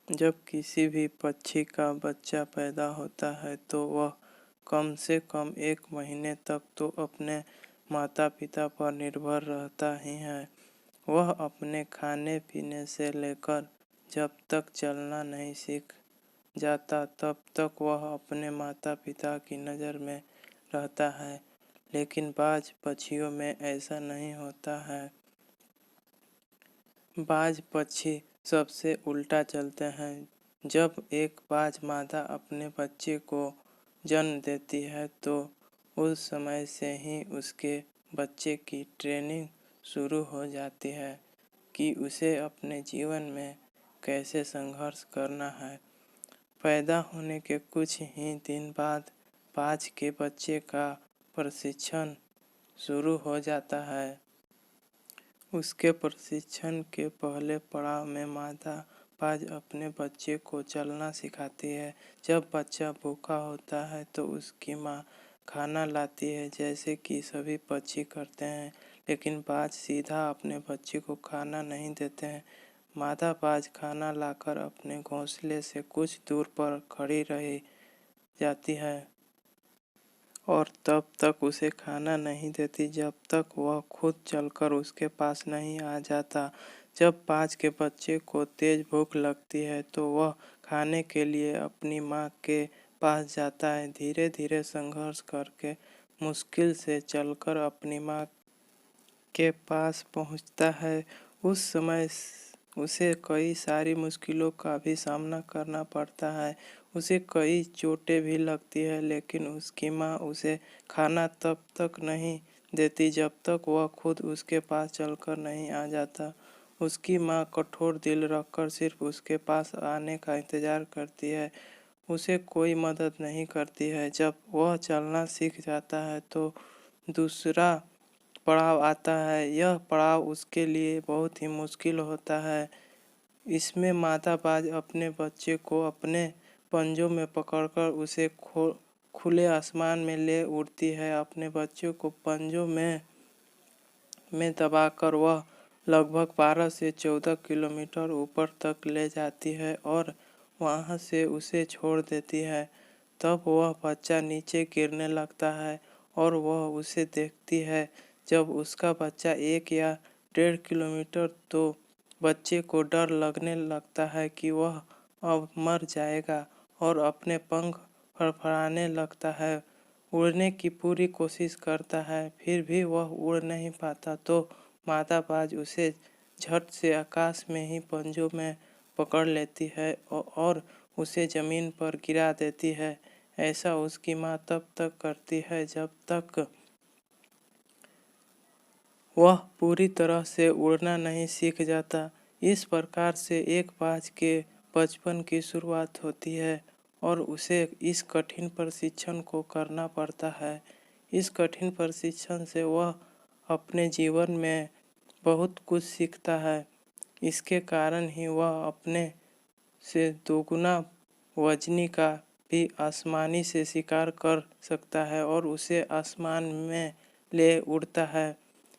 जब किसी भी पक्षी का बच्चा पैदा होता है तो वह कम से कम 1 महीने तक तो अपने माता पिता पर निर्भर रहता ही है। वह अपने खाने पीने से लेकर जब तक चलना नहीं सीख जाता तब तक वह अपने माता पिता की नज़र में रहता है। लेकिन बाज पक्षियों में ऐसा नहीं होता है। बाज पक्षी सबसे उल्टा चलते हैं। जब एक बाज मादा अपने बच्चे को जन्म देती है तो उस समय से ही उसके बच्चे की ट्रेनिंग शुरू हो जाती है कि उसे अपने जीवन में कैसे संघर्ष करना है। पैदा होने के कुछ ही दिन बाद बाज के बच्चे का प्रशिक्षण शुरू हो जाता है। उसके प्रशिक्षण के पहले पड़ाव में मादा बाज अपने बच्चे को चलना सिखाती है। जब बच्चा भूखा होता है तो उसकी माँ खाना लाती है जैसे कि सभी पक्षी करते हैं, लेकिन बाज सीधा अपने बच्चे को खाना नहीं देते हैं। मादा बाज खाना लाकर अपने घोंसले से कुछ दूर पर खड़ी रह जाती है और तब तक उसे खाना नहीं देती जब तक वह खुद चलकर उसके पास नहीं आ जाता। जब बाज के बच्चे को तेज भूख लगती है तो वह खाने के लिए अपनी माँ के पास जाता है। धीरे धीरे संघर्ष करके मुश्किल से चलकर अपनी माँ के पास पहुँचता है। उस समय उसे कई सारी मुश्किलों का भी सामना करना पड़ता है। उसे कई चोटें भी लगती है, लेकिन उसकी माँ उसे खाना तब तक नहीं देती जब तक वह खुद उसके पास चलकर नहीं आ जाता। उसकी माँ कठोर दिल रखकर सिर्फ उसके पास आने का इंतज़ार करती है, उसे कोई मदद नहीं करती है। जब वह चलना सीख जाता है तो दूसरा पड़ाव आता है। यह पड़ाव उसके लिए बहुत ही मुश्किल होता है। इसमें मादा बाज अपने बच्चे को अपने पंजों में पकड़कर उसे खुले आसमान में ले उड़ती है। अपने बच्चे को पंजों में दबाकर वह लगभग 12 से 14 किलोमीटर ऊपर तक ले जाती है और वहां से उसे छोड़ देती है। तब वह बच्चा नीचे गिरने लगता है और वह उसे देखती है। जब उसका बच्चा 1 या 1.5 किलोमीटर तो बच्चे को डर लगने लगता है कि वह अब मर जाएगा और अपने पंख फड़फड़ाने लगता है। उड़ने की पूरी कोशिश करता है, फिर भी वह उड़ नहीं पाता तो मादा बाज उसे झट से आकाश में ही पंजों में पकड़ लेती है और उसे ज़मीन पर गिरा देती है। ऐसा उसकी माँ तब तक करती है जब तक वह पूरी तरह से उड़ना नहीं सीख जाता। इस प्रकार से एक बाज के बचपन की शुरुआत होती है और उसे इस कठिन प्रशिक्षण को करना पड़ता है। इस कठिन प्रशिक्षण से वह अपने जीवन में बहुत कुछ सीखता है। इसके कारण ही वह अपने से दोगुना वजनी का भी आसानी से शिकार कर सकता है और उसे आसमान में ले उड़ता है।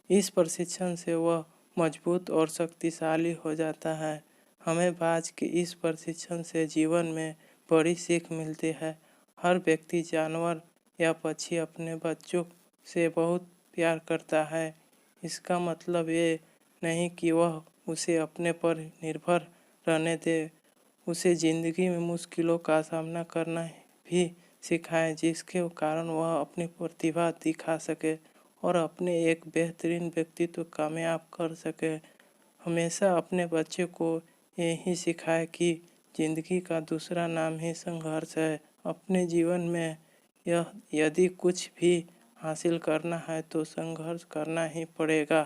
इस प्रशिक्षण से वह मजबूत और शक्तिशाली हो जाता है। हमें बाज के इस प्रशिक्षण से जीवन में बड़ी सीख मिलती है। हर व्यक्ति, जानवर या पक्षी अपने बच्चों से बहुत प्यार करता है। इसका मतलब ये नहीं कि वह उसे अपने पर निर्भर रहने दे, उसे ज़िंदगी में मुश्किलों का सामना करना भी सिखाएं जिसके कारण वह अपनी प्रतिभा दिखा सके और अपने एक बेहतरीन व्यक्तित्व कामयाब कर सके। हमेशा अपने बच्चे को यही सिखाए कि ज़िंदगी का दूसरा नाम ही संघर्ष है। अपने जीवन में यदि कुछ भी हासिल करना है तो संघर्ष करना ही पड़ेगा।